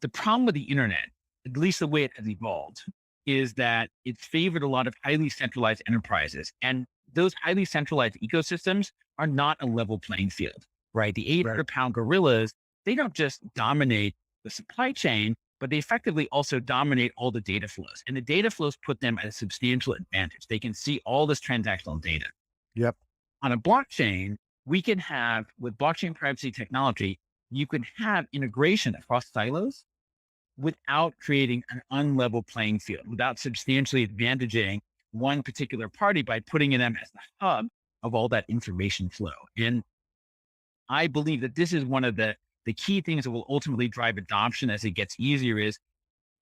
The problem with the internet, at least the way it has evolved, is that it's favored a lot of highly centralized enterprises. And those highly centralized ecosystems are not a level playing field, right? The Right. 800-pound gorillas, they don't just dominate the supply chain, but they effectively also dominate all the data flows. And the data flows put them at a substantial advantage. They can see all this transactional data. Yep. On a blockchain, we can have, with blockchain privacy technology, you can have integration across silos without creating an unlevel playing field, without substantially advantaging one particular party by putting them as the hub of all that information flow. And I believe that this is one of the key things that will ultimately drive adoption as it gets easier is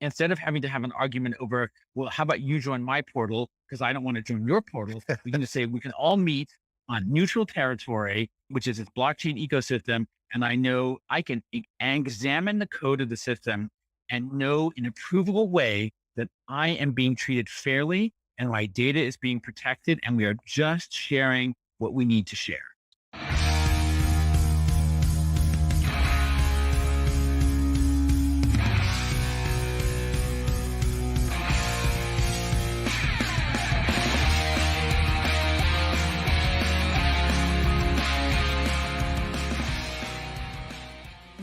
instead of having to have an argument over, well, how about you join my portal? Because I don't want to join your portal. We can just say we can all meet on neutral territory, which is this blockchain ecosystem. And I know I can examine the code of the system and know in a provable way that I am being treated fairly and my data is being protected. And we are just sharing what we need to share.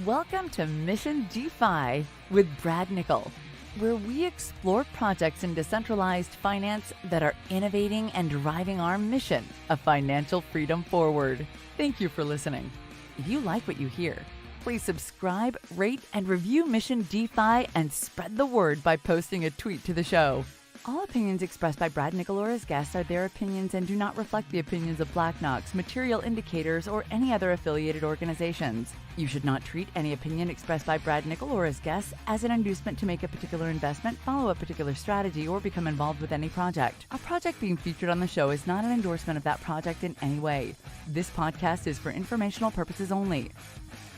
Welcome to Mission DeFi with Brad Nickel, where we explore projects in decentralized finance that are innovating and driving our mission of financial freedom forward. Thank you for listening. If you like what you hear, please subscribe, rate, and review Mission DeFi and spread the word by posting a tweet to the show. All opinions expressed by Brad Nickel or his guests are their opinions and do not reflect the opinions of Black Knox, Material Indicators, or any other affiliated organizations. You should not treat any opinion expressed by Brad Nickel or his guests as an inducement to make a particular investment, follow a particular strategy, or become involved with any project. A project being featured on the show is not an endorsement of that project in any way. This podcast is for informational purposes only.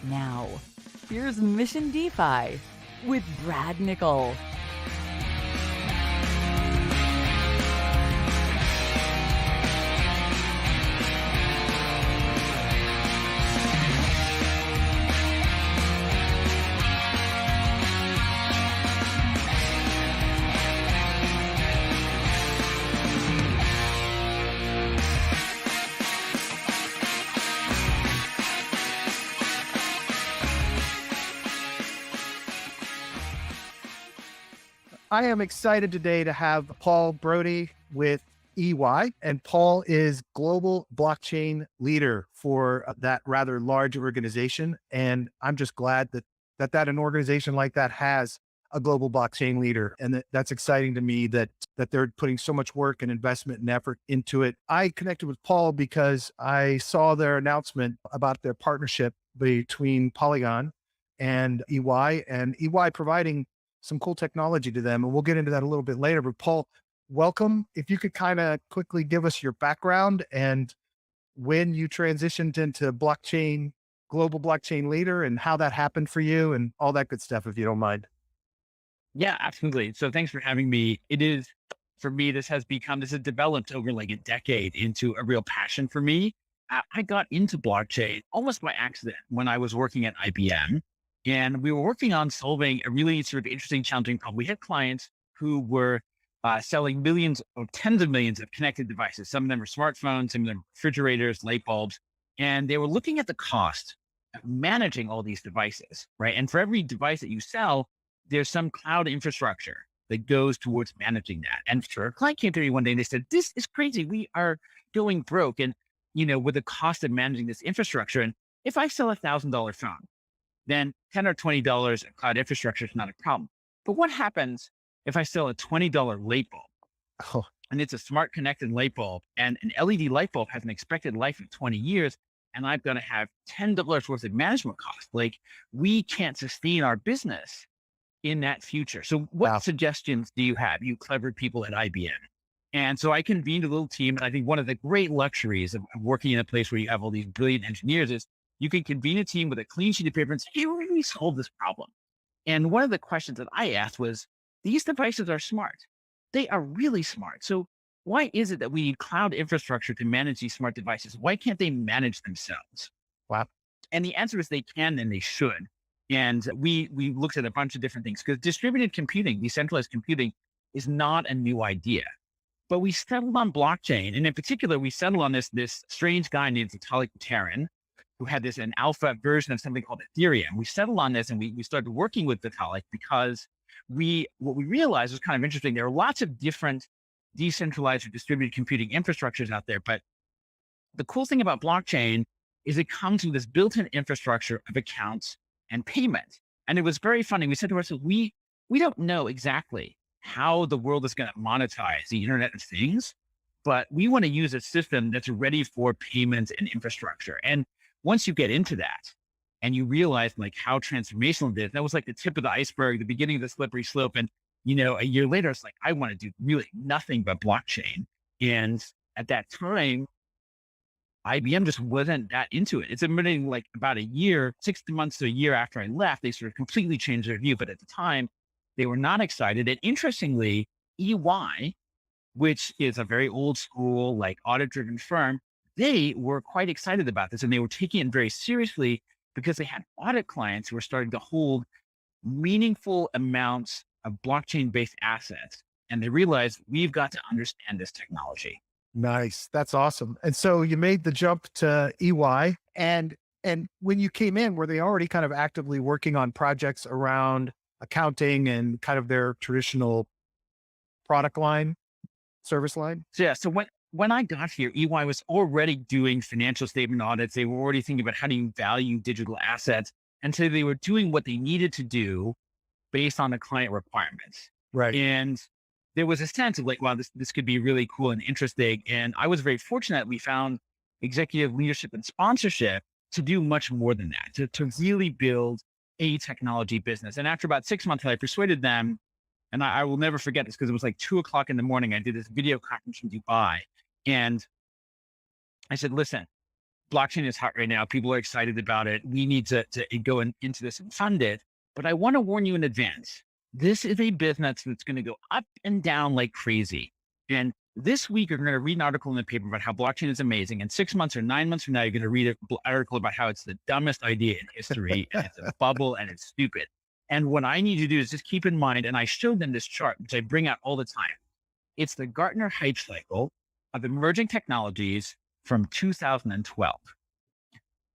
Now, here's Mission DeFi with Brad Nickel. I am excited today to have Paul Brody with EY, and Paul is global blockchain leader for that rather large organization. And I'm just glad that an organization like that has a global blockchain leader, and that's exciting to me that they're putting so much work and investment and effort into it. I connected with Paul because I saw their announcement about their partnership between Polygon and EY providing some cool technology to them. And we'll get into that a little bit later. But Paul, welcome. If you could kind of quickly give us your background and when you transitioned into global blockchain leader and how that happened for you and all that good stuff, if you don't mind. Yeah, absolutely. So thanks for having me. It is, for me, this has developed over like a decade into a real passion for me. I got into blockchain almost by accident when I was working at IBM. And we were working on solving a really sort of interesting, challenging problem. We had clients who were selling millions or tens of millions of connected devices. Some of them were smartphones, some of them refrigerators, light bulbs. And they were looking at the cost of managing all these devices, right? And for every device that you sell, there's some cloud infrastructure that goes towards managing that. And sure, a client came to me one day and they said, "This is crazy. We are going broke. And, with the cost of managing this infrastructure. And if I sell $1,000 phone, then $10 or $20 of cloud infrastructure is not a problem. But what happens if I sell a $20 light bulb Oh, and it's a smart connected light bulb and an LED light bulb has an expected life of 20 years and I've got to have $10 worth of management costs? Like we can't sustain our business in that future. So what wow. suggestions do you have, you clever people at IBM? And so I convened a little team. And I think one of the great luxuries of working in a place where you have all these brilliant engineers is you can convene a team with a clean sheet of paper and say, "Hey, we're going to solve this problem." And one of the questions that I asked was, these devices are smart. They are really smart. So why is it that we need cloud infrastructure to manage these smart devices? Why can't they manage themselves? Wow. And the answer is they can and they should. And we looked at a bunch of different things because distributed computing, decentralized computing is not a new idea. But we settled on blockchain. And in particular, we settled on this strange guy named Vitalik Buterin, who had an alpha version of something called Ethereum. We settled on this and we started working with Vitalik because what we realized was kind of interesting. There are lots of different decentralized or distributed computing infrastructures out there. But the cool thing about blockchain is it comes with this built-in infrastructure of accounts and payment. And it was very funny. We said to ourselves, we don't know exactly how the world is going to monetize the Internet of Things, but we want to use a system that's ready for payments and infrastructure. And once you get into that and you realize like how transformational it is, that was like the tip of the iceberg, the beginning of the slippery slope. And, a year later, it's like, I want to do really nothing but blockchain. And at that time, IBM just wasn't that into it. It's admitting like about a year, 6 months to a year after I left, they sort of completely changed their view. But at the time, they were not excited. And interestingly, EY, which is a very old school, like audit driven firm, they were quite excited about this and they were taking it very seriously because they had audit clients who were starting to hold meaningful amounts of blockchain based assets. And they realized we've got to understand this technology. Nice. That's awesome. And so you made the jump to EY, and when you came in, were they already kind of actively working on projects around accounting and kind of their traditional product line, service line? So yeah, so when I got here, EY was already doing financial statement audits. They were already thinking about how do you value digital assets. And so they were doing what they needed to do based on the client requirements. Right. And there was a sense of like, wow, this could be really cool and interesting. And I was very fortunate we found executive leadership and sponsorship to do much more than that, to really build a technology business. And after about 6 months, I persuaded them, and I will never forget this because it was like 2:00 in the morning. I did this video conference from Dubai. And I said, listen, blockchain is hot right now. People are excited about it. We need to go into this and fund it. But I want to warn you in advance. This is a business that's going to go up and down like crazy. And this week, you're going to read an article in the paper about how blockchain is amazing. And 6 months or 9 months from now, you're going to read an article about how it's the dumbest idea in history and it's a bubble and it's stupid. And what I need you to do is just keep in mind, and I showed them this chart, which I bring out all the time. It's the Gartner hype cycle of emerging technologies from 2012.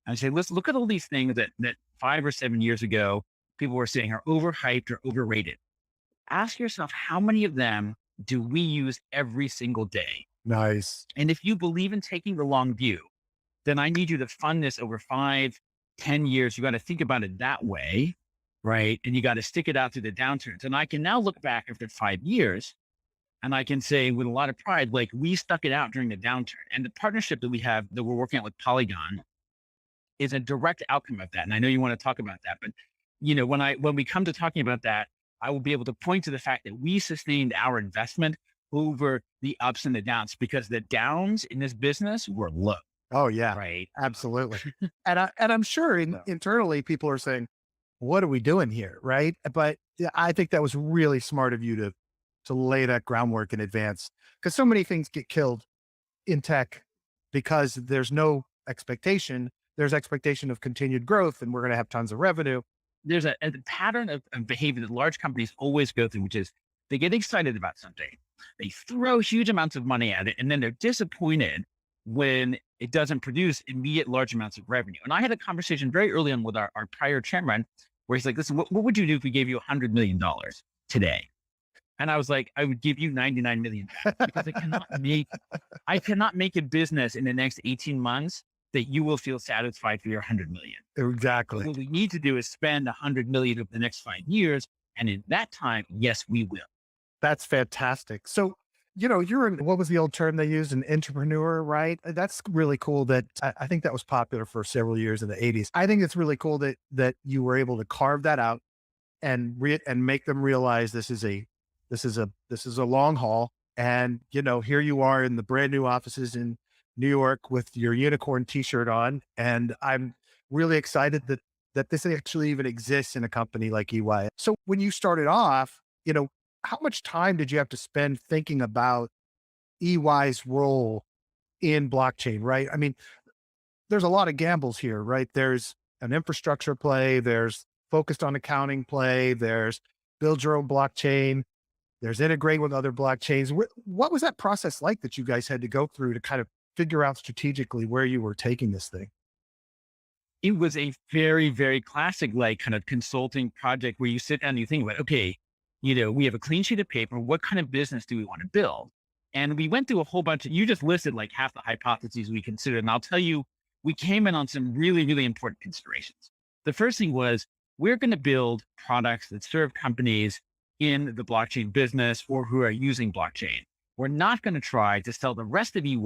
And I say, let's look at all these things that 5 or 7 years ago, people were saying are overhyped or overrated. Ask yourself, how many of them do we use every single day? Nice. And if you believe in taking the long view, then I need you to fund this over 5, 10 years. You got to think about it that way, right? And you got to stick it out through the downturns. And I can now look back after 5 years and I can say with a lot of pride, like we stuck it out during the downturn. And the partnership that we have that we're working on with Polygon is a direct outcome of that. And I know you want to talk about that, but when we come to talking about that, I will be able to point to the fact that we sustained our investment over the ups and the downs because the downs in this business were low. Oh yeah, right. Absolutely. and I'm sure internally people are saying, what are we doing here? Right. But I think that was really smart of you to lay that groundwork in advance, because so many things get killed in tech because there's no expectation. There's expectation of continued growth and we're going to have tons of revenue. There's a pattern of behavior that large companies always go through, which is they get excited about something. They throw huge amounts of money at it, and then they're disappointed when it doesn't produce immediate large amounts of revenue. And I had a conversation very early on with our prior chairman where he's like, listen, what would you do if we gave you $100 million today? And I was like, I would give you 99 million because I cannot make a business in the next 18 months that you will feel satisfied for your 100 million. Exactly. What we need to do is spend 100 million over the next 5 years. And in that time, yes, we will. That's fantastic. So, you're what was the old term they used? An entrepreneur, right? That's really cool that I think that was popular for several years in the 80s. I think it's really cool that you were able to carve that out and make them realize this is a long haul. And, here you are in the brand new offices in New York with your unicorn t-shirt on. And I'm really excited that this actually even exists in a company like EY. So when you started off, how much time did you have to spend thinking about EY's role in blockchain, right? I mean, there's a lot of gambles here, right? There's an infrastructure play, there's focused on accounting play. There's build your own blockchain. There's integrate with other blockchains. What was that process like that you guys had to go through to kind of figure out strategically where you were taking this thing? It was a very, very classic, like kind of consulting project where you sit down and you think about, okay, we have a clean sheet of paper. What kind of business do we want to build? And we went through a whole bunch of, you just listed like half the hypotheses we considered. And I'll tell you, we came in on some really, really important considerations. The first thing was we're going to build products that serve companies in the blockchain business or who are using blockchain. We're not going to try to sell the rest of EY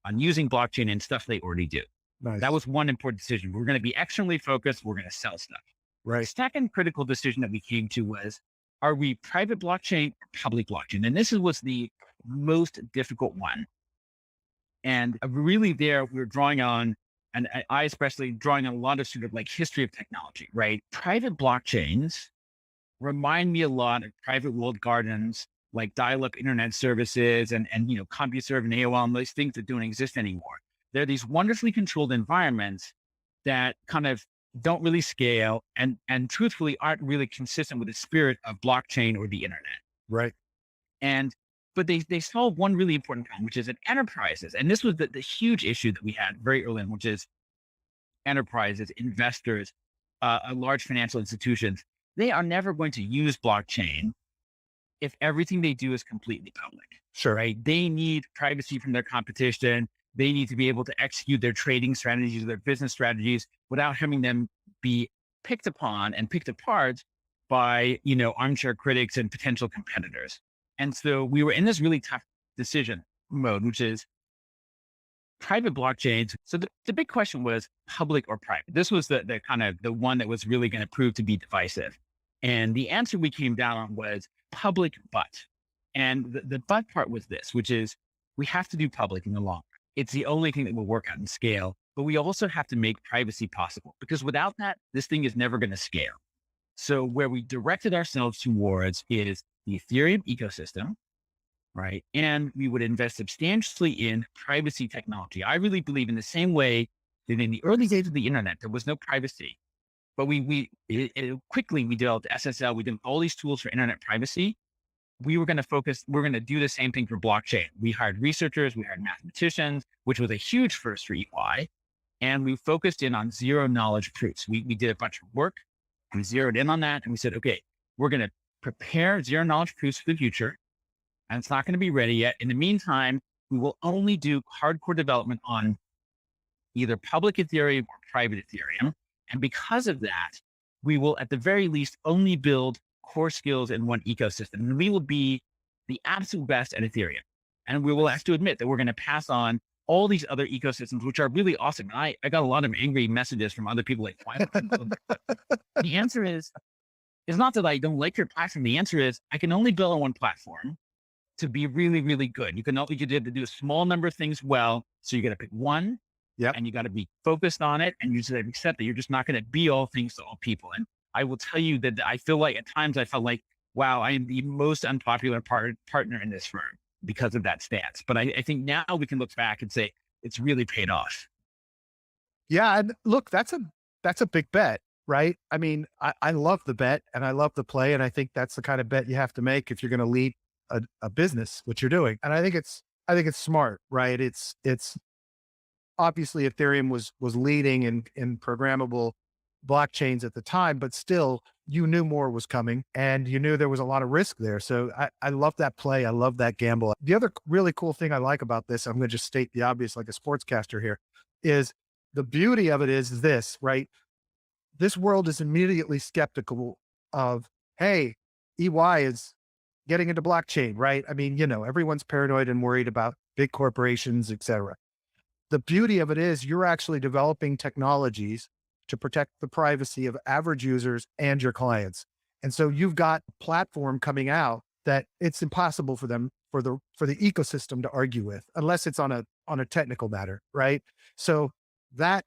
on using blockchain and stuff they already do. Nice. That was one important decision. We're going to be externally focused. We're going to sell stuff. The Right. second critical decision that we came to was, are we private blockchain or public blockchain? And this was the most difficult one. And really there, we were drawing on, and I especially drawing on a lot of sort of like history of technology, right? Private blockchains remind me a lot of private walled gardens, like dial-up internet services and CompuServe and AOL and those things that don't exist anymore. They're these wonderfully controlled environments that kind of don't really scale and truthfully aren't really consistent with the spirit of blockchain or the internet. Right. But they solve one really important problem, which is that enterprises, and this was the huge issue that we had very early on, which is enterprises, investors, large financial institutions, they are never going to use blockchain if everything they do is completely public. Sure. Right? They need privacy from their competition. They need to be able to execute their trading strategies, their business strategies without having them be picked upon and picked apart by, armchair critics and potential competitors. And so we were in this really tough decision mode, which is private blockchains. So the big question was public or private. This was the kind of the one that was really going to prove to be divisive. And the answer we came down on was public, but. And the but part was this, which is we have to do public in the long run. It's the only thing that will work out and scale, but we also have to make privacy possible because without that, this thing is never going to scale. So where we directed ourselves towards is the Ethereum ecosystem, right? And we would invest substantially in privacy technology. I really believe in the same way that in the early days of the internet, there was no privacy, but quickly we developed SSL. We did all these tools for internet privacy. We're going to do the same thing for blockchain. We hired researchers, we hired mathematicians, which was a huge first for EY. And we focused in on zero knowledge proofs. We did a bunch of work. We zeroed in on that and we said, okay, we're going to prepare zero knowledge proofs for the future. And it's not going to be ready yet. In the meantime, we will only do hardcore development on either public Ethereum or private Ethereum. And because of that, we will at the very least only build core skills in one ecosystem. And we will be the absolute best at Ethereum. And we will have to admit that we're going to pass on all these other ecosystems, which are really awesome. And I got a lot of angry messages from other people like, why? The answer is, it's not that I don't like your platform. The answer is I can only build on one platform to be really, really good. You have to do a small number of things well. So you got to pick one. Yep. And you got to be focused on it. And you just accept that you're just not going to be all things to all people. And I will tell you that I feel like at times I felt like, wow, I am the most unpopular partner in this firm because of that stance. But I think now we can look back and say it's really paid off. Yeah. And look, that's a big bet, right? I mean, I love the bet and I love the play. And I think that's the kind of bet you have to make if you're going to lead a business, which you're doing. And I think it's smart, right? It's obviously Ethereum was leading in programmable blockchains at the time, but still you knew more was coming and you knew there was a lot of risk there. So I love that play. I love that gamble. The other really cool thing I like about this, I'm going to just state the obvious like a sportscaster here, is the beauty of it is this, right? This world is immediately skeptical of, hey, EY is getting into blockchain, right? I mean, everyone's paranoid and worried about big corporations, et cetera. The beauty of it is you're actually developing technologies to protect the privacy of average users and your clients. And so you've got a platform coming out that it's impossible for them, for the ecosystem to argue with, unless it's on a technical matter, right? So that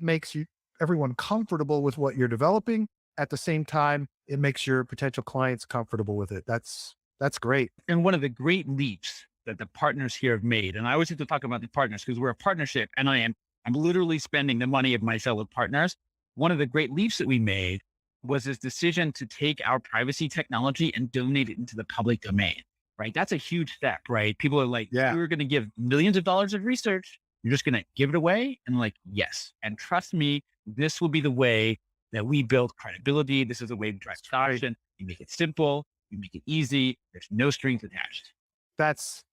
makes everyone comfortable with what you're developing. At the same time, it makes your potential clients comfortable with it. That's great. And one of the great leaps that the partners here have made, and I always have to talk about the partners because we're a partnership and I'm literally spending the money of my fellow partners. One of the great leaps that we made was this decision to take our privacy technology and donate it into the public domain, right? That's a huge step, right? People are like, Yeah. you're going to give millions of dollars of research. You're just going to give it away. And I'm like, yes. And trust me, this will be the way that we build credibility. This is the way we drive adoption. You make it simple. You make it easy. There's no strings attached. That's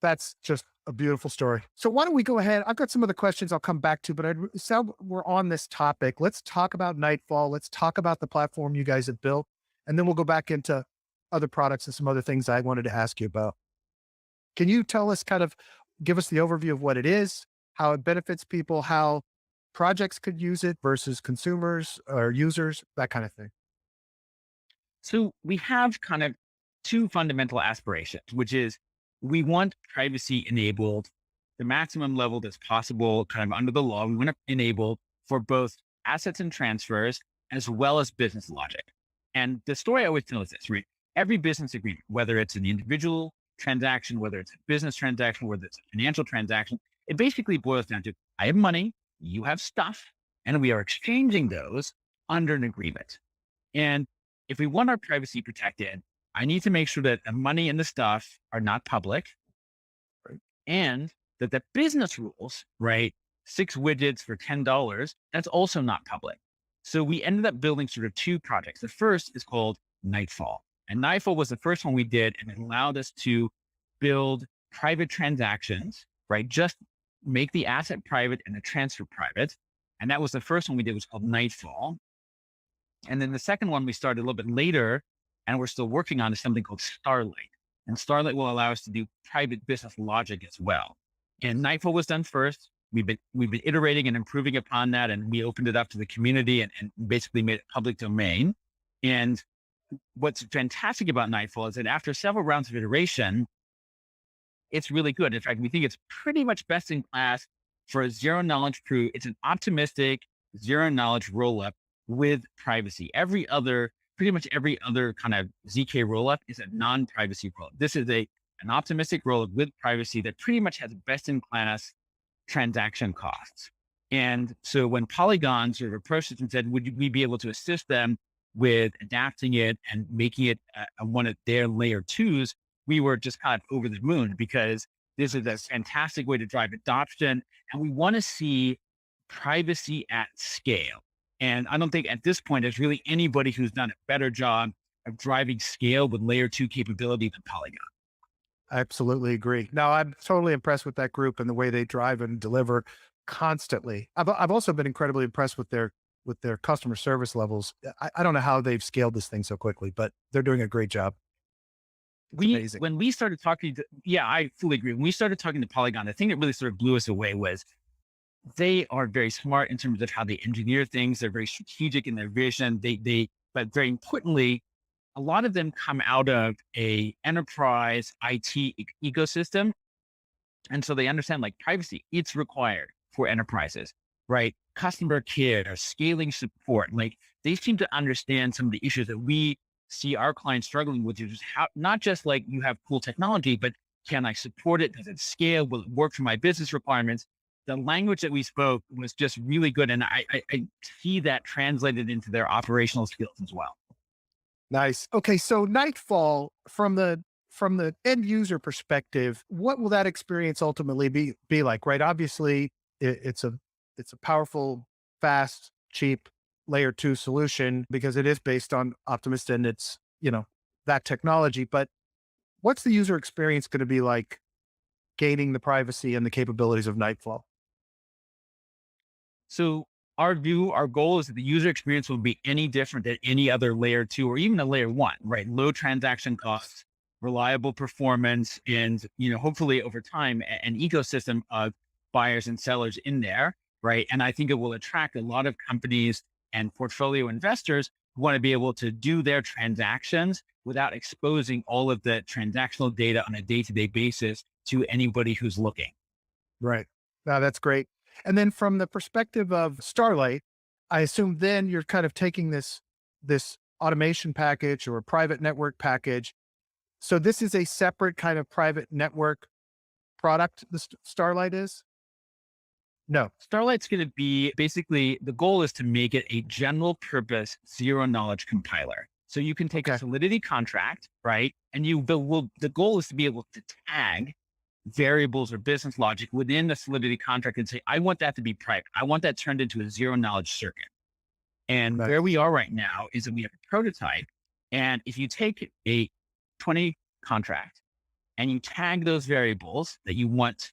just a beautiful story. So why don't we go ahead? I've got some other questions I'll come back to, but so we're on this topic. Let's talk about Nightfall. Let's talk about the platform you guys have built, and then we'll go back into other products and some other things I wanted to ask you about. Can you tell us give us the overview of what it is, how it benefits people, how projects could use it versus consumers or users, that kind of thing? So we have kind of two fundamental aspirations, which is we want privacy enabled the maximum level that's possible kind of under the law. We want to enable for both assets and transfers as well as business logic. And the story I always tell is this, right? Every business agreement, whether it's an individual transaction, whether it's a business transaction, whether it's a financial transaction, it basically boils down to I have money, you have stuff, and we are exchanging those under an agreement. And if we want our privacy protected, I need to make sure that the money and the stuff are not public, Right. and that the business rules, right? 6 widgets for $10, that's also not public. So we ended up building sort of two projects. The first is called Nightfall. And Nightfall was the first one we did, and it allowed us to build private transactions, right? Just make the asset private and the transfer private. And that was the first one we did, was called Nightfall. And then the second one we started a little bit later, and we're still working on, is something called Starlight. And Starlight will allow us to do private business logic as well. And Nightfall was done first. We've been iterating and improving upon that, and we opened it up to the community and basically made it public domain. And what's fantastic about Nightfall is that after several rounds of iteration, it's really good. In fact, we think it's pretty much best in class for a zero knowledge proof. It's an optimistic zero knowledge rollup with privacy. Pretty much every other kind of ZK rollup is a non-privacy rollup. This is an optimistic rollup with privacy that pretty much has best in class transaction costs. And so when Polygon sort of approached us and said, would we be able to assist them with adapting it and making it one of their layer twos, we were just kind of over the moon, because this is a fantastic way to drive adoption. And we want to see privacy at scale. And I don't think at this point, there's really anybody who's done a better job of driving scale with layer two capability than Polygon. I absolutely agree. No, I'm totally impressed with that group and the way they drive and deliver constantly. I've also been incredibly impressed with their customer service levels. I don't know how they've scaled this thing so quickly, but they're doing a great job. It's amazing. When we started talking yeah, I fully agree. When we started talking to Polygon, the thing that really sort of blew us away was they are very smart in terms of how they engineer things. They're very strategic in their vision. But very importantly, a lot of them come out of a enterprise IT ecosystem. And so they understand, like, privacy, it's required for enterprises, right? Customer care, scaling support. Like, they seem to understand some of the issues that we see our clients struggling with, which is how, not just like you have cool technology, but can I support it? Does it scale? Will it work for my business requirements? The language that we spoke was just really good. And I see that translated into their operational skills as well. Nice. Okay, so Nightfall, from the end user perspective, what will that experience ultimately be like? Right? Obviously, it's a powerful, fast, cheap layer two solution because it is based on Optimist and it's that technology. But what's the user experience going to be like gaining the privacy and the capabilities of Nightfall? So our goal is that the user experience will be any different than any other layer two or even a layer one, right? Low transaction costs, reliable performance, and, hopefully over time, an ecosystem of buyers and sellers in there, right? And I think it will attract a lot of companies and portfolio investors who want to be able to do their transactions without exposing all of the transactional data on a day-to-day basis to anybody who's looking. Right. No, that's great. And then from the perspective of Starlight, I assume then you're kind of taking this automation package or a private network package. So this is a separate kind of private network product, the Starlight is? No. Starlight's going to be basically the goal is to make it a general purpose zero knowledge compiler. So you can take a Okay. Solidity contract, right? And the goal is to be able to tag variables or business logic within the Solidity contract and say, I want that to be private. I want that turned into a zero knowledge circuit. And Nice. where we are right now is that we have a prototype. And if you take a 20 contract and you tag those variables that you want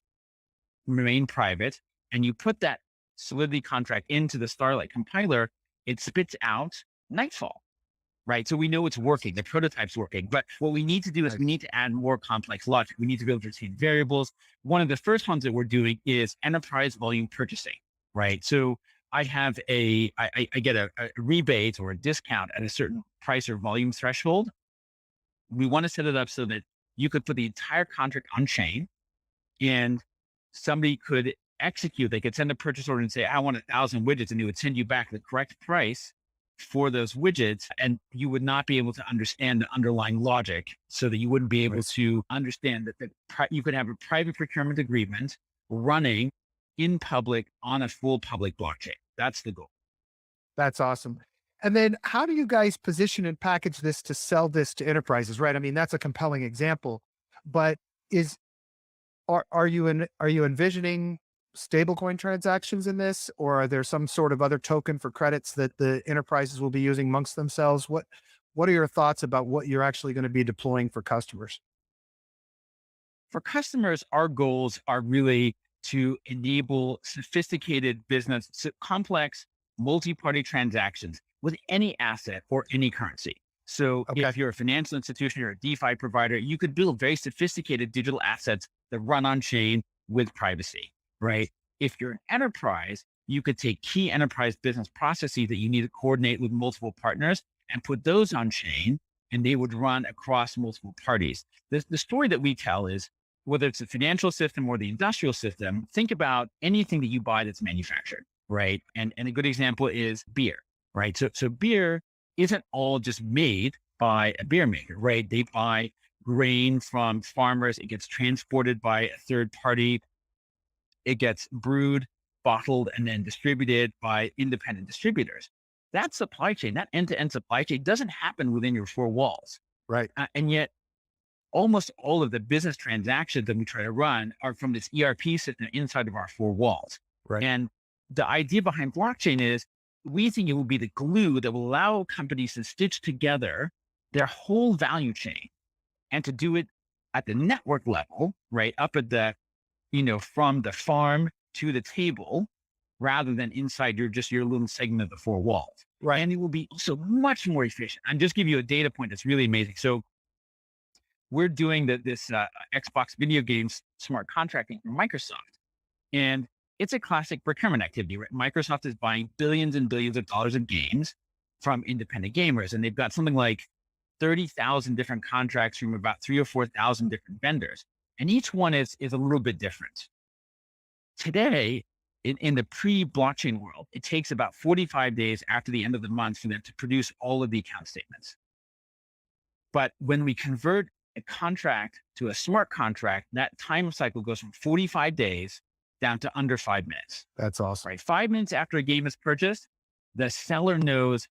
remain private, and you put that Solidity contract into the Starlight compiler, it spits out Nightfall, right? So we know it's working. The prototype's working. But what we need to do is Nice. we need to add more complex logic. We need to be able to retain variables. One of the first ones that we're doing is enterprise volume purchasing, right? So I have I get a rebate or a discount at a certain price or volume threshold. We want to set it up so that you could put the entire contract on chain and somebody could execute. They could send a purchase order and say, I want 1,000 widgets, and it would send you back the correct price for those widgets. And you would not be able to understand the underlying logic, so that you wouldn't be able to understand that you could have a private procurement agreement running in public on a full public blockchain. That's the goal. That's awesome. And then how do you guys position and package this to sell this to enterprises, right? I mean, that's a compelling example, but is, are you envisioning stablecoin transactions in this, or are there some sort of other token for credits that the enterprises will be using amongst themselves? What are your thoughts about what you're actually going to be deploying for customers? For customers, our goals are really to enable sophisticated business, complex multi-party transactions with any asset or any currency. So Okay. if you're a financial institution or a DeFi provider, you could build very sophisticated digital assets that run on chain with privacy, right? If you're an enterprise, you could take key enterprise business processes that you need to coordinate with multiple partners and put those on chain, and they would run across multiple parties. The story that we tell is, whether it's the financial system or the industrial system, think about anything that you buy that's manufactured, right? And a good example is beer, right? So beer isn't all just made by a beer maker, right? They buy grain from farmers. It gets transported by a third party. It gets brewed, bottled, and then distributed by independent distributors. That supply chain, that end-to-end supply chain, doesn't happen within your four walls. Right. And yet almost all of the business transactions that we try to run are from this ERP system inside of our four walls. Right. And the idea behind blockchain is, we think it will be the glue that will allow companies to stitch together their whole value chain, and to do it at the network level, right? Up at the, from the farm to the table, rather than inside your little segment of the four walls. Right. And it will be also much more efficient. And just give you a data point that's really amazing. So we're doing this Xbox video games smart contracting for Microsoft. And it's a classic procurement activity, right? Microsoft is buying billions and billions of dollars of games from independent gamers. And they've got something like 30,000 different contracts from about 3,000 or 4,000 different vendors. And each one is a little bit different. Today, in the pre-blockchain world, it takes about 45 days after the end of the month for them to produce all of the account statements. But when we convert a contract to a smart contract, that time cycle goes from 45 days down to under 5 minutes. That's awesome. Right. 5 minutes after a game is purchased, the seller knows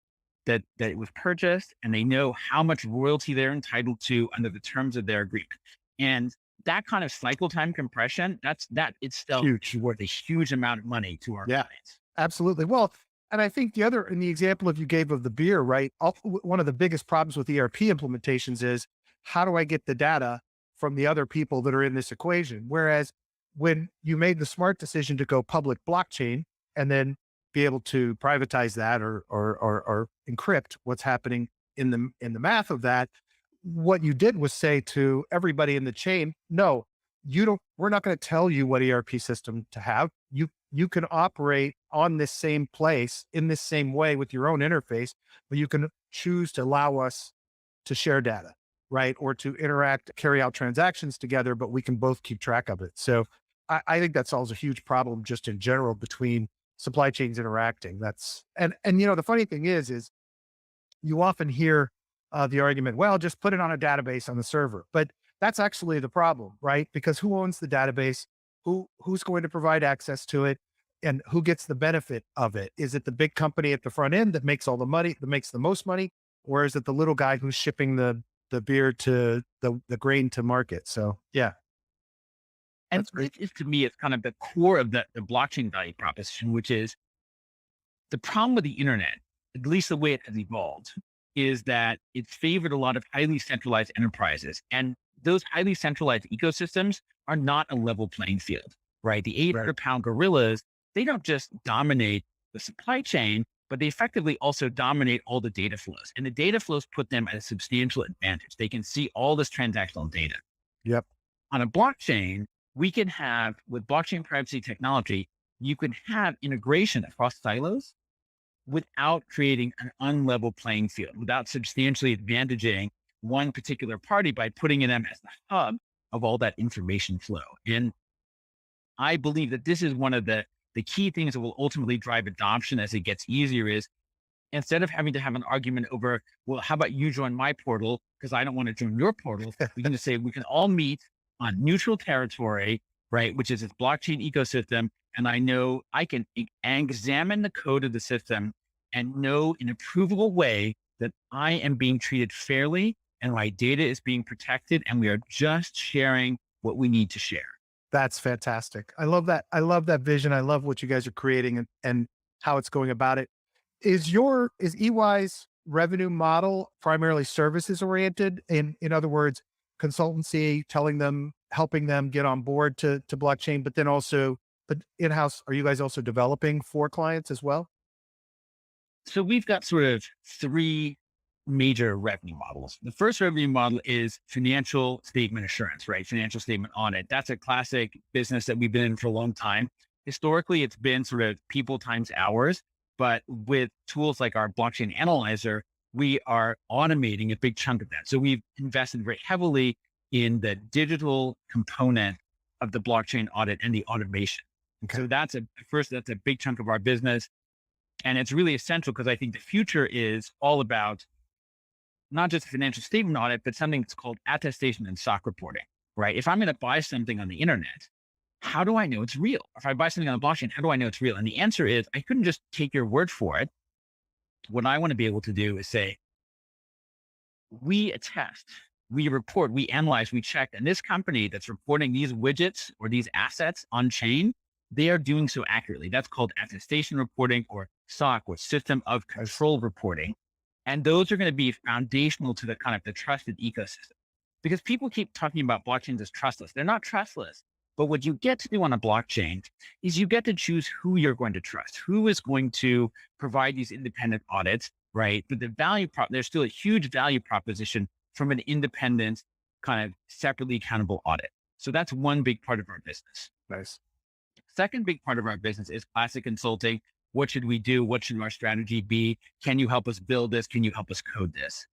that it was purchased, and they know how much royalty they're entitled to under the terms of their agreement. And that kind of cycle time compression, that itself Huge. is worth a huge amount of money to our clients. Absolutely. Well, and I think in the example of you gave of the beer, right? One of the biggest problems with ERP implementations is, how do I get the data from the other people that are in this equation? Whereas when you made the smart decision to go public blockchain and then be able to privatize that or encrypt what's happening in the math of that, what you did was say to everybody in the chain, no, we're not going to tell you what ERP system to have. You can operate on this same place in this same way with your own interface, but you can choose to allow us to share data, right? Or to interact, carry out transactions together, but we can both keep track of it. So I think that solves a huge problem just in general between supply chains interacting. And the funny thing is you often hear the argument, well, just put it on a database on the server. But that's actually the problem, right? Because who owns the database? Who's going to provide access to it? and who gets the benefit of it? Is it the big company at the front end that makes all the money, that makes the most money? Or is it the little guy who's shipping the beer to the grain to market? So yeah, And that's this great. is to me, it's kind of the core of the blockchain value proposition, which is the problem with the internet, at least the way it has evolved, is that it's favored a lot of highly centralized enterprises. And those highly centralized ecosystems are not a level playing field, right? The Right. 800-pound gorillas, they don't just dominate the supply chain, but they effectively also dominate all the data flows. And the data flows put them at a substantial advantage. They can see all this transactional data. Yep. On a blockchain, we can have, with blockchain privacy technology, you can have integration across silos without creating an unlevel playing field, without substantially advantaging one particular party by putting them as the hub of all that information flow. And I believe that this is one of the key things that will ultimately drive adoption as it gets easier is instead of having to have an argument over, well, how about you join my portal? Because I don't want to join your portal. We can just say we can all meet on neutral territory, right? Which is this blockchain ecosystem. And I know I can examine the code of the system and know in a provable way that I am being treated fairly and my data is being protected. And we are just sharing what we need to share. That's fantastic. I love that. I love that vision. I love what you guys are creating and how it's going about it. Is EY's revenue model primarily services oriented? In other words, consultancy, telling them, helping them get on board to blockchain, but then also, but in-house, are you guys also developing for clients as well? So we've got sort of three major revenue models. The first revenue model is financial statement assurance, right? Financial statement audit. That's a classic business that we've been in for a long time. Historically, it's been sort of people times hours, but with tools like our blockchain analyzer, we are automating a big chunk of that. So we've invested very heavily in the digital component of the blockchain audit and the automation. Okay. So that's that's a big chunk of our business. And it's really essential because I think the future is all about not just a financial statement audit, but something that's called attestation and SOC reporting, right? If I'm going to buy something on the internet, how do I know it's real? If I buy something on the blockchain, how do I know it's real? And the answer is I couldn't just take your word for it. What I want to be able to do is say, we attest, we report, we analyze, we check, and this company that's reporting these widgets or these assets on chain, they are doing so accurately. That's called attestation reporting or SOC or system of control reporting. And those are going to be foundational to the kind of the trusted ecosystem because people keep talking about blockchains as trustless. They're not trustless. But what you get to do on a blockchain is you get to choose who you're going to trust, who is going to provide these independent audits, right? But there's still a huge value proposition from an independent kind of separately accountable audit. So that's one big part of our business. Nice. Second big part of our business is classic consulting. What should we do? What should our strategy be? Can you help us build this? Can you help us code this?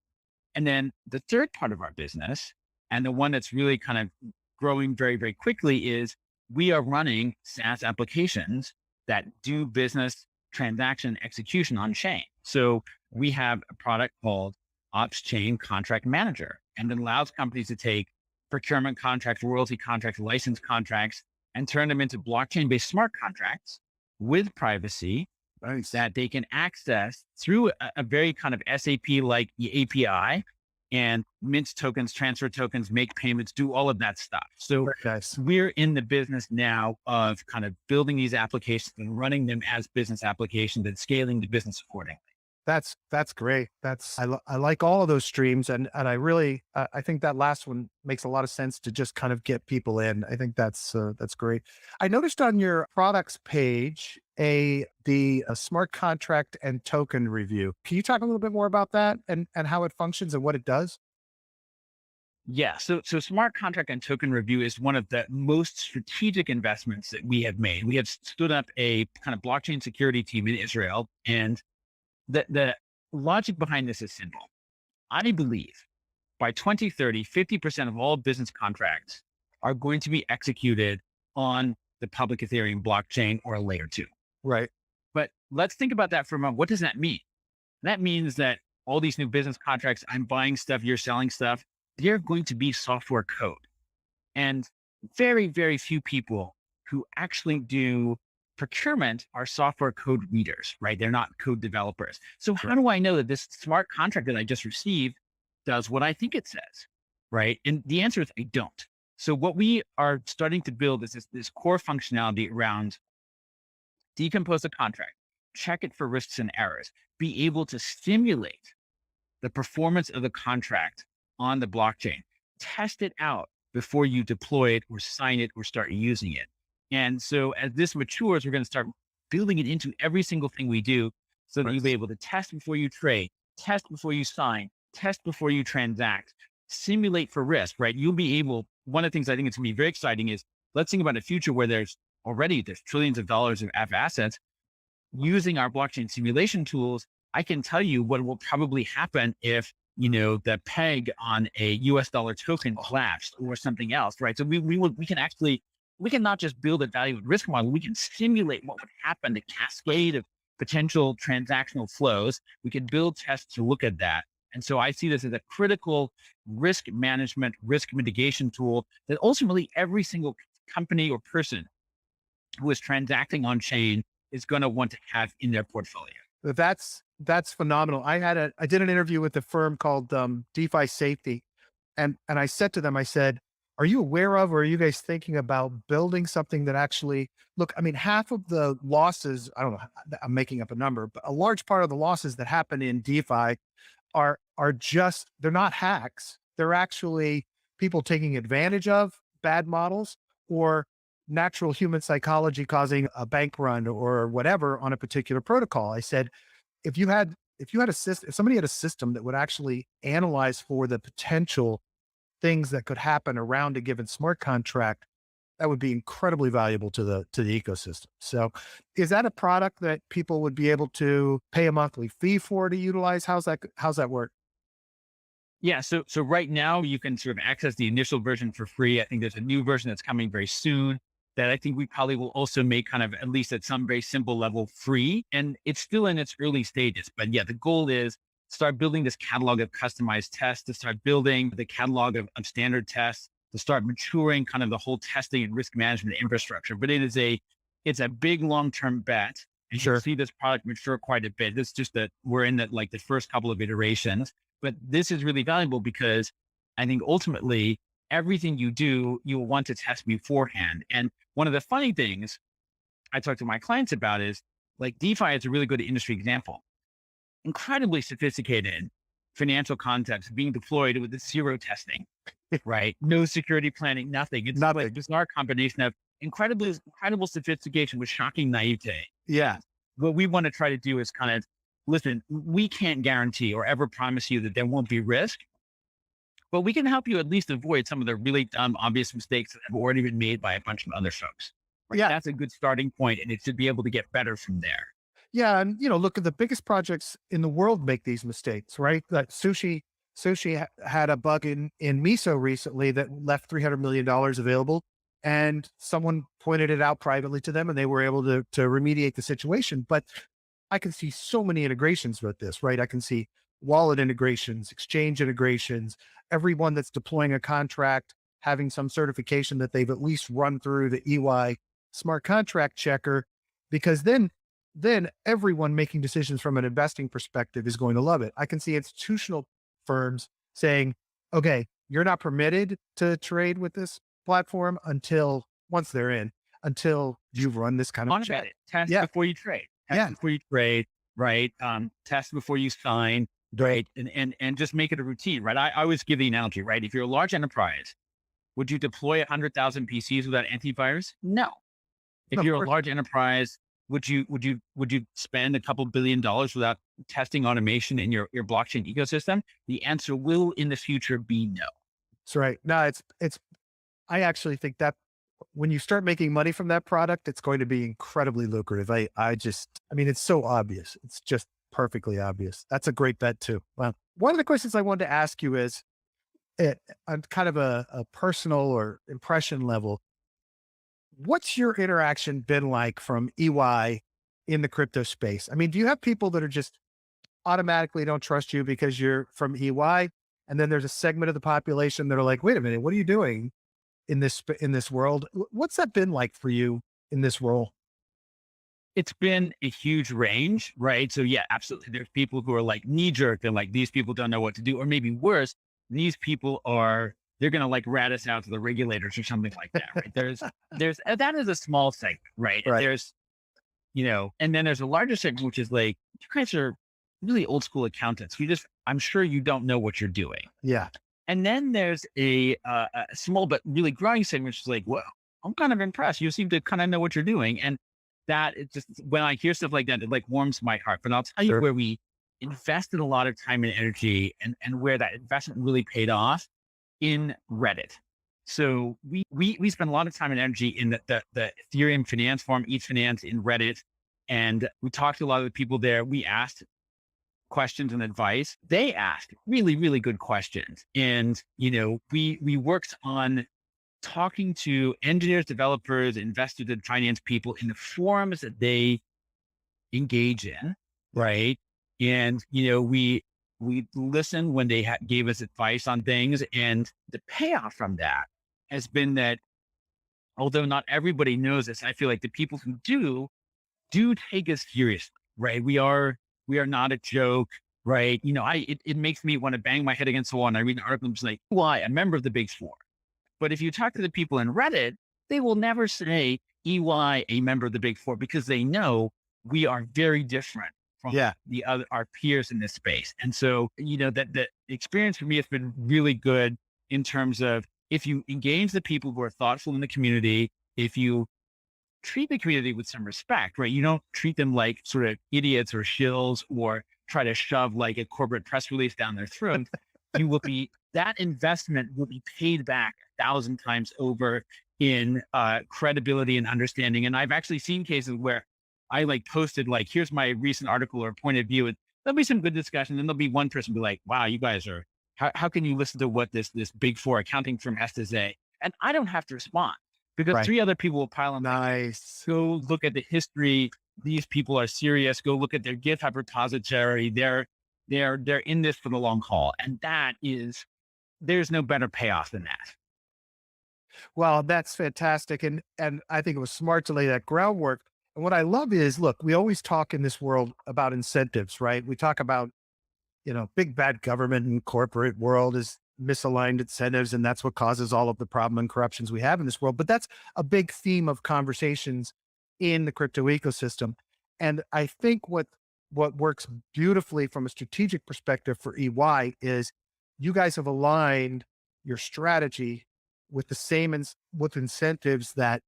And then the third part of our business, and the one that's really kind of growing very, very quickly, is we are running SaaS applications that do business transaction execution on chain. So we have a product called Ops Chain Contract Manager, and it allows companies to take procurement contracts, royalty contracts, license contracts, and turn them into blockchain-based smart contracts with privacy Nice. that they can access through a very kind of SAP-like API and mint tokens, transfer tokens, make payments, do all of that stuff. So Very nice. we're in the business now of kind of building these applications and running them as business applications and scaling the business accordingly. That's great. I like all of those streams, and I really I think that last one makes a lot of sense to just kind of get people in. I think that's great. I noticed on your products page a smart contract and token review. Can you talk a little bit more about that and how it functions and what it does? Yeah. So smart contract and token review is one of the most strategic investments that we have made. We have stood up a kind of blockchain security team in Israel, and the logic behind this is simple. I believe by 2030, 50% of all business contracts are going to be executed on the public Ethereum blockchain or a layer two. Right. But let's think about that for a moment. What does that mean? That means that all these new business contracts, I'm buying stuff, you're selling stuff, they're going to be software code. And very, very few people who actually do procurement are software code readers, right? They're not code developers. So how do I know that this smart contract that I just received does what I think it says, right? And the answer is I don't. So what we are starting to build is this core functionality around decompose the contract, check it for risks and errors, be able to simulate the performance of the contract on the blockchain, test it out before you deploy it or sign it or start using it. And so as this matures, we're going to start building it into every single thing we do so that you'll be able to test before you trade, test before you sign, test before you transact, simulate for risk, right? You'll be able, one of the things I think it's going to be very exciting is let's think about a future where there's trillions of dollars of assets. Using our blockchain simulation tools, I can tell you what will probably happen if, the peg on a US dollar token collapsed or something else, right? So we can not just build a value and risk model, we can simulate what would happen, the cascade of potential transactional flows. We can build tests to look at that. And so I see this as a critical risk management, risk mitigation tool that ultimately every single company or person who is transacting on chain is going to want to have in their portfolio. That's phenomenal. I did an interview with a firm called DeFi Safety, and I said to them, I said, "Are you aware of, or are you guys thinking about building something that actually look? I mean, half of the losses, I don't know, I'm making up a number, but a large part of the losses that happen in DeFi are just they're not hacks. They're actually people taking advantage of bad models or natural human psychology causing a bank run or whatever on a particular protocol." I said, if somebody had a system that would actually analyze for the potential things that could happen around a given smart contract, that would be incredibly valuable to the ecosystem. So is that a product that people would be able to pay a monthly fee for to utilize? How's that work? Yeah. So right now you can sort of access the initial version for free. I think there's a new version that's coming very soon that I think we probably will also make kind of at least at some very simple level free. And it's still in its early stages. But yeah, the goal is start building this catalog of customized tests, to start building the catalog of standard tests, to start maturing kind of the whole testing and risk management infrastructure. But it's a big long-term bet. And you'll see this product mature quite a bit. It's just that we're in the first couple of iterations. But this is really valuable because I think ultimately everything you do, you'll want to test beforehand. And one of the funny things I talk to my clients about is like DeFi is a really good industry example. Incredibly sophisticated financial concepts being deployed with zero testing, right? No security planning, nothing. It's like a bizarre combination of incredible sophistication with shocking naivete. Yeah. What we want to try to do is kind of, listen, we can't guarantee or ever promise you that there won't be risk, but we can help you at least avoid some of the really dumb, obvious mistakes that have already been made by a bunch of other folks. Right? Yeah. That's a good starting point, and it should be able to get better from there. Yeah. And, look at the biggest projects in the world make these mistakes, right? That Sushi had a bug in Miso recently that left $300 million available. And someone pointed it out privately to them and they were able to remediate the situation. But I can see so many integrations with this, right? I can see wallet integrations, exchange integrations, everyone that's deploying a contract, having some certification that they've at least run through the EY smart contract checker, because then everyone making decisions from an investing perspective is going to love it. I can see institutional firms saying, okay, you're not permitted to trade with this platform until you've run this kind of check. Test before you trade. Test before you trade, right? Test before you sign, right? And just make it a routine, right? I always give the analogy, right? If you're a large enterprise, would you deploy 100,000 PCs without antivirus? No. If you're a large enterprise, would you spend a couple $1 billion without testing automation in your blockchain ecosystem? The answer will in the future be no. That's right. No, I actually think that when you start making money from that product, it's going to be incredibly lucrative. I mean, it's so obvious. It's just perfectly obvious. That's a great bet too. Well, one of the questions I wanted to ask you is on kind of a personal or impression level, what's your interaction been like from EY in the crypto space? I mean, do you have people that are just automatically don't trust you because you're from EY? And then there's a segment of the population that are like, wait a minute, what are you doing in this world? What's that been like for you in this role? It's been a huge range, right? So yeah, absolutely. There's people who are like knee jerk. They're like, these people don't know what to do, or maybe worse, these people they're going to like rat us out to the regulators or something like that, right? That is a small segment, right? And Right. and then there's a larger segment, which is like, you guys are really old school accountants. I'm sure you don't know what you're doing. Yeah. And then there's a small but really growing segment, which is like, well, I'm kind of impressed. You seem to kind of know what you're doing. And that it's just, when I hear stuff like that, it like warms my heart. But I'll tell you Sure. where we invested a lot of time and energy, and where that investment really paid off, in Reddit. So we spent a lot of time and energy in the Ethereum finance forum, Each Finance in Reddit. And we talked to a lot of the people there. We asked questions and advice. They asked really, really good questions. And, we worked on talking to engineers, developers, investors, and finance people in the forums that they engage in, right? And, we listened when they gave us advice on things. And the payoff from that has been that, although not everybody knows this, I feel like the people who do take us seriously, right? We are not a joke, right? It makes me want to bang my head against the wall. And I read an article and it's like, why? A member of the Big Four. But if you talk to the people in Reddit, they will never say EY, a member of the Big Four, because they know we are very different from our peers in this space. And so, that the experience for me has been really good in terms of, if you engage the people who are thoughtful in the community, if you treat the community with some respect, right? You don't treat them like sort of idiots or shills, or try to shove like a corporate press release down their throat. That investment will be paid back 1,000 times over in credibility and understanding. And I've actually seen cases where I like posted like, here's my recent article or point of view. And there'll be some good discussion. And there'll be one person be like, wow, you guys are, how can you listen to what this Big Four accounting firm has to say? And I don't have to respond, because three other people will pile on. Nice. Go look at the history. These people are serious. Go look at their GitHub repository. They're in this for the long haul. And there's no better payoff than that. Well, that's fantastic. And I think it was smart to lay that groundwork. And what I love is, look, we always talk in this world about incentives, right? We talk about, big bad government and corporate world is misaligned incentives. And that's what causes all of the problem and corruptions we have in this world. But that's a big theme of conversations in the crypto ecosystem. And I think what works beautifully from a strategic perspective for EY is, you guys have aligned your strategy with the same with incentives that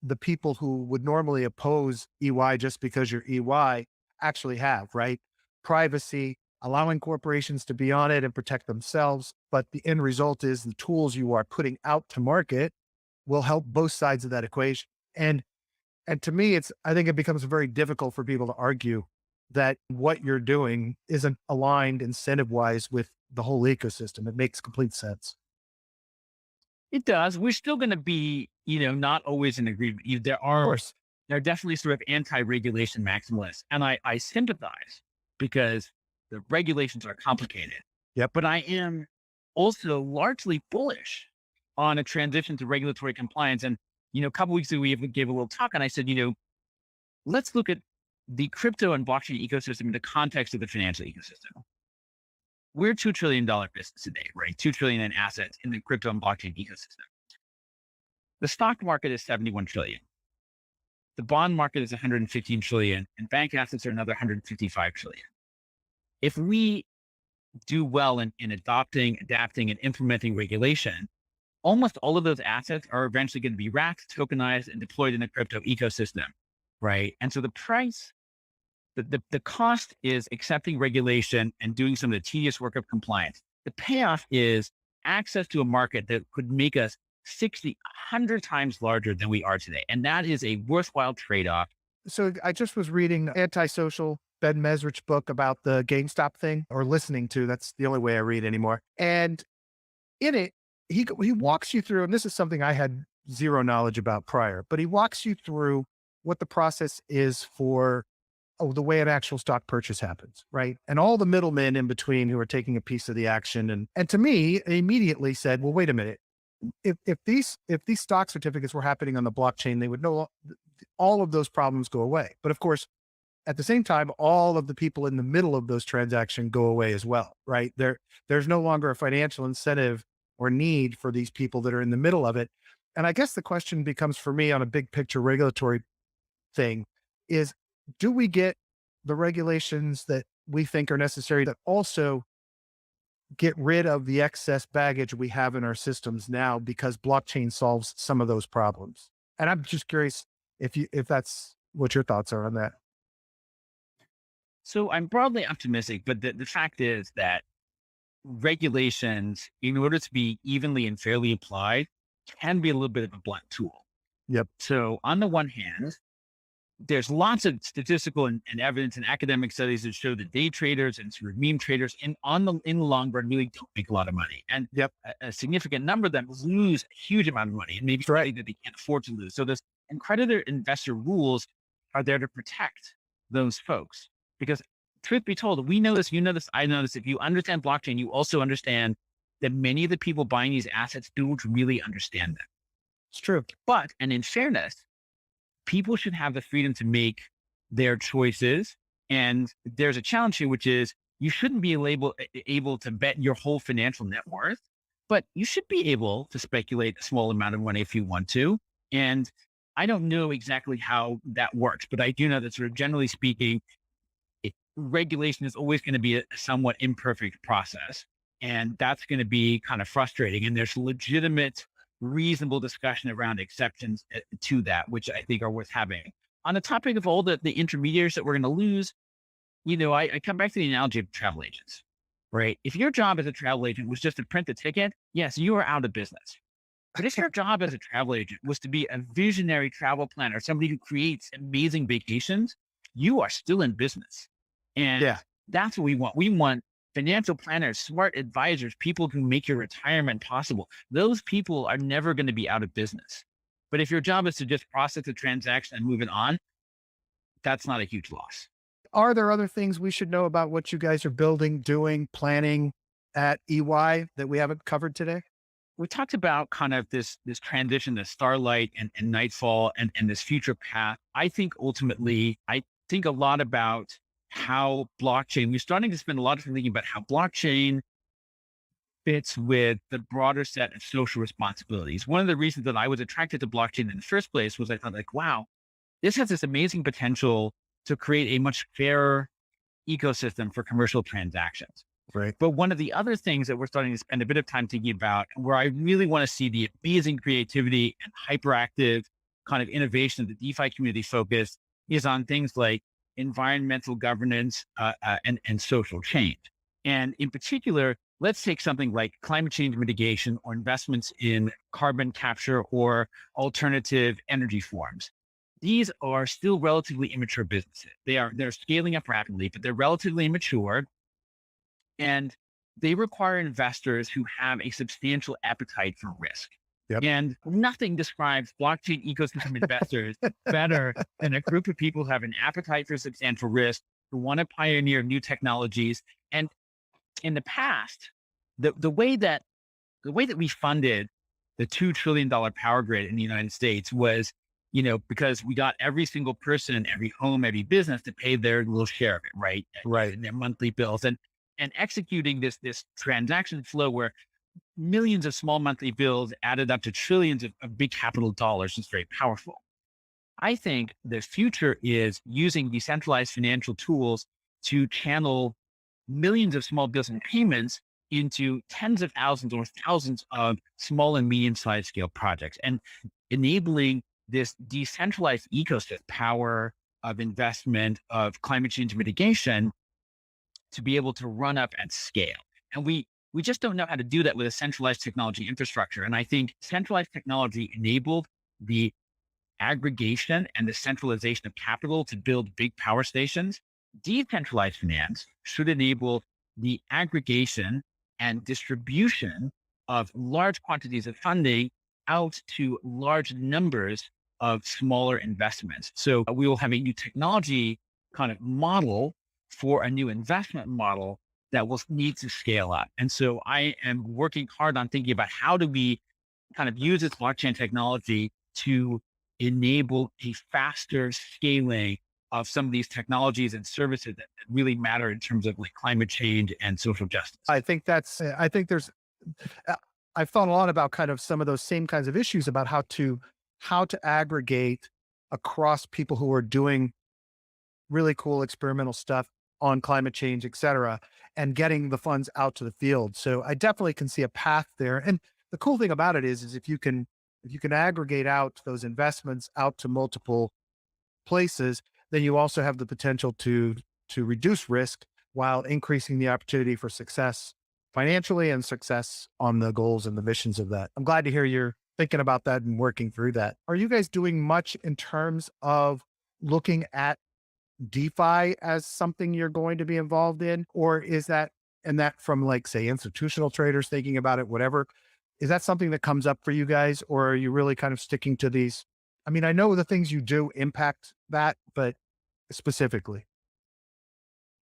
the people who would normally oppose EY just because you're EY actually have, right? Privacy, allowing corporations to be on it and protect themselves. But the end result is, the tools you are putting out to market will help both sides of that equation. And to me, I think it becomes very difficult for people to argue that what you're doing isn't aligned incentive wise with the whole ecosystem. It makes complete sense. It does. We're still going to be, not always in agreement. There Of are course. definitely sort of anti-regulation maximalists. And I sympathize, because the regulations are complicated. Yep. But I am also largely bullish on a transition to regulatory compliance. And, a couple of weeks ago, we gave a little talk, and I said, let's look at the crypto and blockchain ecosystem in the context of the financial ecosystem. We're $2 trillion business today, right? 2 trillion in assets in the crypto and blockchain ecosystem. The stock market is 71 trillion. The bond market is 115 trillion, and bank assets are another 155 trillion. If we do well in adopting, adapting, and implementing regulation, almost all of those assets are eventually going to be wrapped, tokenized, and deployed in the crypto ecosystem, right? And so the price, the cost is accepting regulation and doing some of the tedious work of compliance. The payoff is access to a market that could make us 60, 100 times larger than we are today. And that is a worthwhile trade-off. So I just was reading Antisocial, Ben Mesrich's book about the GameStop thing, or listening to, that's the only way I read anymore. And in it, he walks you through, and this is something I had zero knowledge about prior, but he walks you through what the process is for the way an actual stock purchase happens, right? And all the middlemen in between who are taking a piece of the action. And to me, immediately said, well, wait a minute. If these stock certificates were happening on the blockchain, all of those problems go away. But of course, at the same time, all of the people in the middle of those transactions go away as well, right? There's no longer a financial incentive or need for these people that are in the middle of it. And I guess the question becomes for me on a big picture regulatory thing is, do we get the regulations that we think are necessary that also get rid of the excess baggage we have in our systems now because blockchain solves some of those problems? And I'm just curious if that's what your thoughts are on that. So I'm broadly optimistic, but the fact is that regulations, in order to be evenly and fairly applied, can be a little bit of a blunt tool. Yep. So on the one hand, there's lots of statistical and evidence and academic studies that show that day traders and sort of meme traders in the long run really don't make a lot of money. And Yep. a significant number of them lose a huge amount of money and maybe money that they can't afford to lose. So this accredited investor rules are there to protect those folks. Because truth be told, we know this, you know this, I know this. If you understand blockchain, you also understand that many of the people buying these assets don't really understand them. It's true. But, and in fairness, people should have the freedom to make their choices. And there's a challenge here, which is you shouldn't be able to bet your whole financial net worth, but you should be able to speculate a small amount of money if you want to. And I don't know exactly how that works, but I do know that sort of generally speaking, regulation is always going to be a somewhat imperfect process. And that's going to be kind of frustrating. And there's legitimate, reasonable discussion around exceptions to that, which I think are worth having. On the topic of all the intermediaries that we're going to lose, I come back to the analogy of travel agents, right? If your job as a travel agent was just to print the ticket, yes, you are out of business. But if your job as a travel agent was to be a visionary travel planner, somebody who creates amazing vacations, you are still in business. And that's what we want. We want financial planners, smart advisors, people who make your retirement possible. Those people are never going to be out of business. But if your job is to just process a transaction and move it on, that's not a huge loss. Are there other things we should know about what you guys are building, doing, planning at EY that we haven't covered today? We talked about kind of this transition to Starlight and Nightfall and this future path. I think ultimately, I think a lot about how blockchain, we're starting to spend a lot of time thinking about how blockchain fits with the broader set of social responsibilities. One of the reasons that I was attracted to blockchain in the first place was I thought like, wow, this has this amazing potential to create a much fairer ecosystem for commercial transactions. Right. But one of the other things that we're starting to spend a bit of time thinking about, where I really want to see the amazing creativity and hyperactive kind of innovation of the DeFi community focus, is on things like environmental governance and social change. And in particular, let's take something like climate change mitigation or investments in carbon capture or alternative energy forms. These are still relatively immature businesses. They're scaling up rapidly, but they're relatively immature. And they require investors who have a substantial appetite for risk. Yep. And nothing describes blockchain ecosystem investors better than a group of people who have an appetite for substantial risk, who want to pioneer new technologies. And in the past, the way that we funded the $2 trillion power grid in the United States was, because we got every single person, every home, every business to pay their little share of it, right? Right. And their monthly bills. And executing this transaction flow where millions of small monthly bills added up to trillions of big capital dollars is very powerful. I think the future is using decentralized financial tools to channel millions of small business payments into tens of thousands or thousands of small and medium-sized scale projects, and enabling this decentralized ecosystem power of investment, of climate change mitigation, to be able to run up at scale. And we just don't know how to do that with a centralized technology infrastructure. And I think centralized technology enabled the aggregation and the centralization of capital to build big power stations. Decentralized finance should enable the aggregation and distribution of large quantities of funding out to large numbers of smaller investments. So we will have a new technology kind of model for a new investment model that will need to scale up. And so I am working hard on thinking about how do we kind of use this blockchain technology to enable a faster scaling of some of these technologies and services that really matter in terms of like climate change and social justice. I think I think uh, I've thought a lot about kind of some of those same kinds of issues about how to aggregate across people who are doing really cool experimental stuff on climate change, et cetera, and getting the funds out to the field. So I definitely can see a path there. And the cool thing about it is if you can aggregate out those investments out to multiple places, then you also have the potential to reduce risk while increasing the opportunity for success financially and success on the goals and the missions of that. I'm glad to hear you're thinking about that and working through that. Are you guys doing much in terms of looking at DeFi as something you're going to be involved in? Or is that, and that from like, say, institutional traders thinking about it, whatever, is that something that comes up for you guys? Or are you really kind of sticking to these? I mean, I know the things you do impact that, but specifically.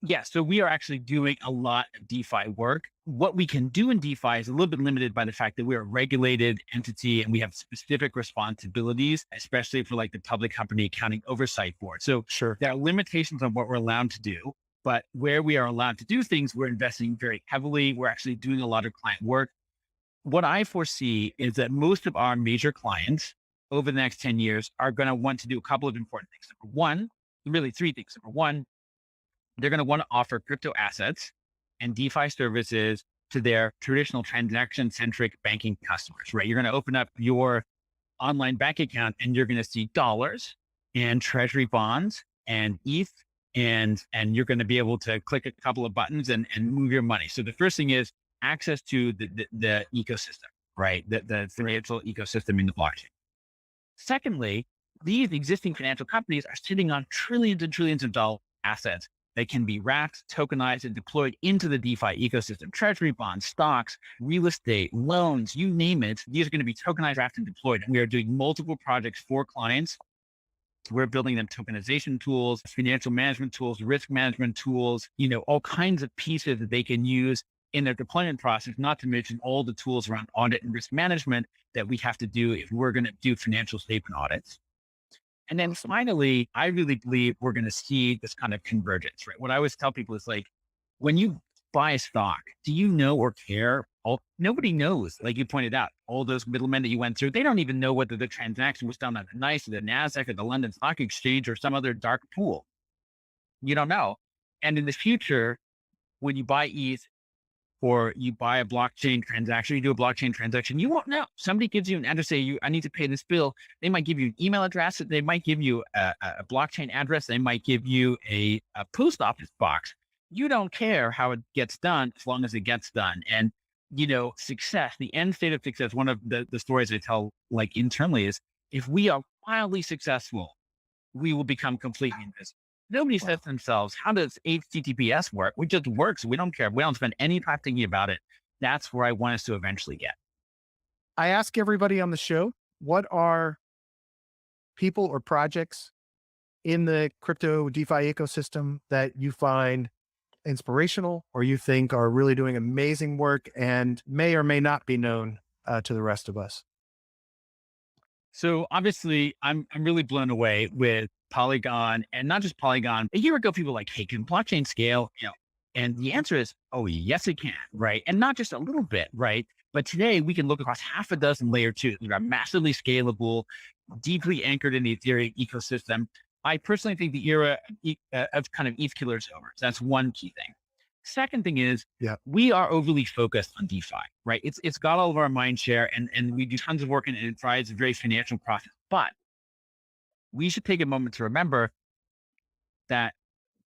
Yeah, so we are actually doing a lot of DeFi work. What we can do in DeFi is a little bit limited by the fact that we're a regulated entity and we have specific responsibilities, especially for like the public company accounting oversight board. So Sure. there are limitations on what we're allowed to do, but where we are allowed to do things, we're investing very heavily. We're actually doing a lot of client work. What I foresee is that most of our major clients over the next 10 years are going to want to do a couple of important things. Number one, really three things. Number one, they're going to want to offer crypto assets and DeFi services to their traditional transaction centric banking customers, right? You're going to open up your online bank account and you're going to see dollars and treasury bonds and ETH and you're going to be able to click a couple of buttons and move your money. So the first thing is access to the ecosystem, right? The financial ecosystem in the blockchain. Secondly, these existing financial companies are sitting on trillions and trillions of dollar assets that can be wrapped, tokenized, and deployed into the DeFi ecosystem. Treasury bonds, stocks, real estate, loans, you name it. These are going to be tokenized, wrapped, and deployed. And we are doing multiple projects for clients. We're building them tokenization tools, financial management tools, risk management tools, all kinds of pieces that they can use in their deployment process, not to mention all the tools around audit and risk management that we have to do if we're going to do financial statement audits. And then finally, I really believe we're going to see this kind of convergence, right? What I always tell people is like, when you buy a stock, do you know or care? Nobody knows. Like you pointed out, all those middlemen that you went through, they don't even know whether the transaction was done on the NICE or the NASDAQ or the London Stock Exchange or some other dark pool. You don't know. And in the future, when you buy ETH, or you buy a blockchain transaction, you do a blockchain transaction, you won't know. Somebody gives you an address, say, I need to pay this bill. They might give you an email address. They might give you a blockchain address. They might give you a post office box. You don't care how it gets done as long as it gets done. And, success, the end state of success, one of the stories I tell like internally is if we are wildly successful, we will become completely invisible. Nobody says to themselves, how does HTTPS work? It just works. We don't care. We don't spend any time thinking about it. That's where I want us to eventually get. I ask everybody on the show, what are people or projects in the crypto DeFi ecosystem that you find inspirational or you think are really doing amazing work and may or may not be known to the rest of us? So obviously, I'm really blown away with Polygon, and not just Polygon. A year ago, people were like, "Hey, can blockchain scale?" And the answer is, "Oh, yes, it can." Right, and not just a little bit, right? But today, we can look across half a dozen layer twos that are massively scalable, deeply anchored in the Ethereum ecosystem. I personally think the era of kind of ETH killer is over. So that's one key thing. Second thing is, Yeah. we are overly focused on DeFi, right? It's got all of our mind share, and we do tons of work in it. It provides a very financial process, but we should take a moment to remember that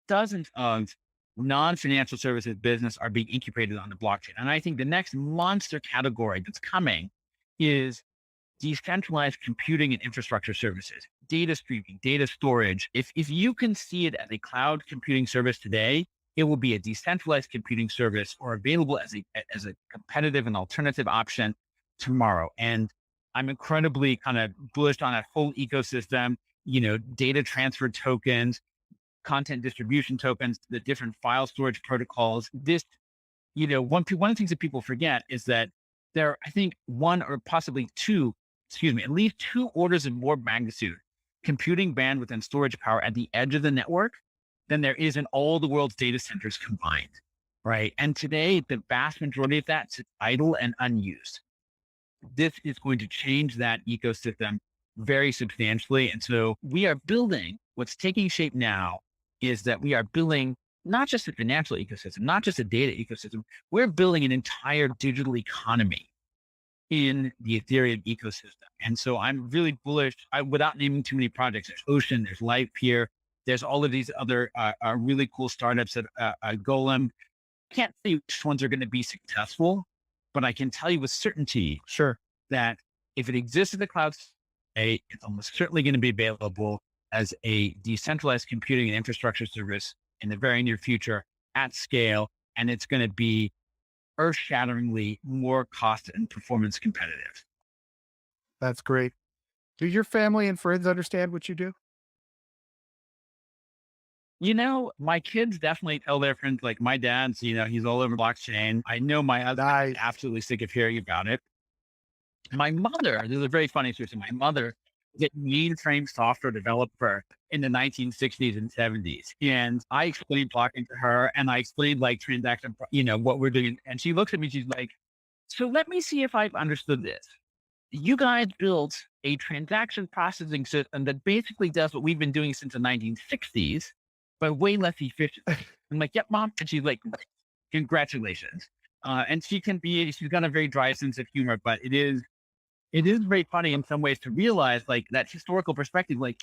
dozens of non-financial services business are being incubated on the blockchain. And I think the next monster category that's coming is decentralized computing and infrastructure services, data streaming, data storage. If you can see it as a cloud computing service today, it will be a decentralized computing service or available as a competitive and alternative option tomorrow. And I'm incredibly kind of bullish on that whole ecosystem, data transfer tokens, content distribution tokens, the different file storage protocols. This, one of the things that people forget is that there are, I think, one or possibly two at least 2 orders of more magnitude computing bandwidth and storage power at the edge of the network than there is in all the world's data centers combined, right? And today, the vast majority of that sits idle and unused. This is going to change that ecosystem very substantially. And so we are building, what's taking shape now is that we are building not just a financial ecosystem, not just a data ecosystem, we're building an entire digital economy in the Ethereum ecosystem. And so I'm really bullish. Without naming too many projects, there's Ocean, there's Life here, there's all of these other really cool startups that Golem. Can't say which ones are going to be successful, but I can tell you with certainty that if it exists in the cloud, it's almost certainly going to be available as a decentralized computing and infrastructure service in the very near future at scale. And it's going to be earth-shatteringly more cost and performance competitive. That's great. Do your family and friends understand what you do? My kids definitely tell their friends, like my dad's, he's all over blockchain. I know my husband is absolutely sick of hearing about it. My mother, this is a very funny story. My mother was a mainframe software developer in the 1960s and 70s. And I explained blockchain to her and I explained like transaction, what we're doing. And she looks at me, she's like, so let me see if I've understood this. You guys built a transaction processing system that basically does what we've been doing since the 1960s, but way less efficient. I'm like, yep, mom. And she's like, congratulations. And she's got a very dry sense of humor, but it is very funny in some ways to realize like that historical perspective, like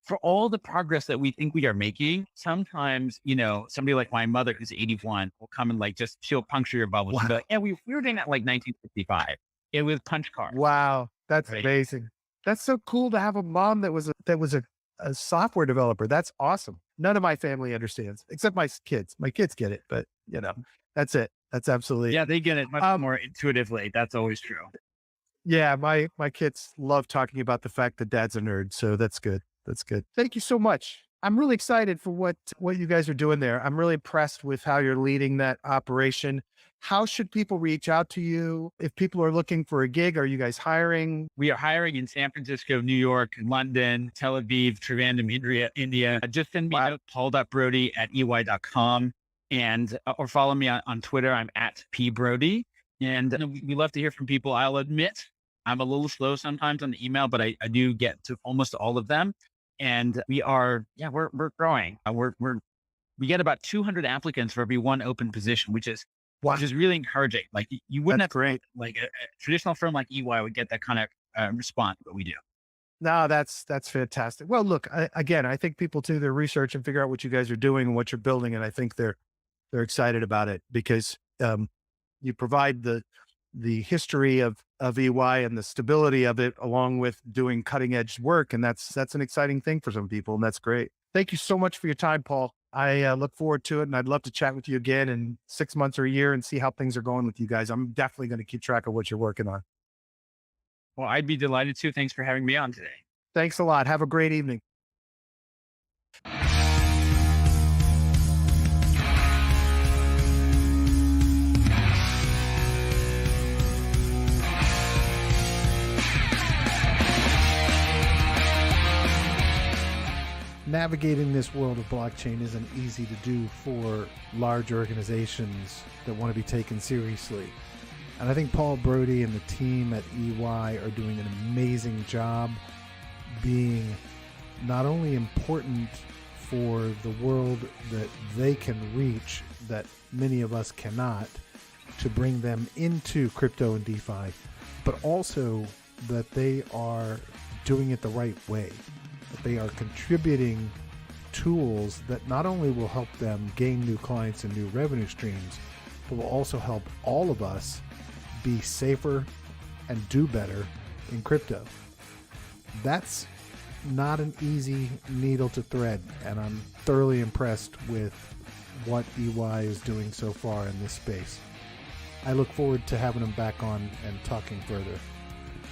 for all the progress that we think we are making, sometimes, somebody like my mother who's 81 will come and like, she'll puncture your bubble. She'll be like, yeah, we were doing that like 1955. It was punch cards. Wow. That's amazing. That's so cool to have a mom that was a software developer. That's awesome. None of my family understands except my kids. My kids get it, but that's it. That's absolutely. Yeah. They get it much more intuitively. That's always true. Yeah. My kids love talking about the fact that dad's a nerd. So that's good. That's good. Thank you so much. I'm really excited for what you guys are doing there. I'm really impressed with how you're leading that operation. How should people reach out to you? If people are looking for a gig, are you guys hiring? We are hiring in San Francisco, New York, London, Tel Aviv, Trivandrum, India. Just send me a note, paul.brody@ey.com, and or follow me on Twitter. I'm at P.Brody. And we love to hear from people. I'll admit I'm a little slow sometimes on the email, but I do get to almost all of them. And we're growing. We get about 200 applicants for every one open position, which is really encouraging. Like you wouldn't have great. Like a traditional firm like EY would get that kind of response, but we do. No, that's fantastic. Well, look, I think people do their research and figure out what you guys are doing and what you're building. And I think they're excited about it because you provide the history of EY and the stability of it, along with doing cutting edge work. And that's an exciting thing for some people. And that's great. Thank you so much for your time, Paul. I look forward to it. And I'd love to chat with you again in 6 months or a year and see how things are going with you guys. I'm definitely going to keep track of what you're working on. Well, I'd be delighted to. Thanks for having me on today. Thanks a lot. Have a great evening. Navigating this world of blockchain isn't easy to do for large organizations that want to be taken seriously. And I think Paul Brody and the team at EY are doing an amazing job being not only important for the world that they can reach that many of us cannot, to bring them into crypto and DeFi, but also that they are doing it the right way. That they are contributing tools that not only will help them gain new clients and new revenue streams, but will also help all of us be safer and do better in crypto. That's not an easy needle to thread, and I'm thoroughly impressed with what EY is doing so far in this space. I look forward to having them back on and talking further.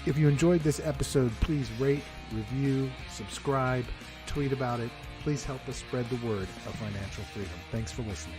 If you enjoyed this episode, please rate, review, subscribe, tweet about it. Please help us spread the word of financial freedom. Thanks for listening.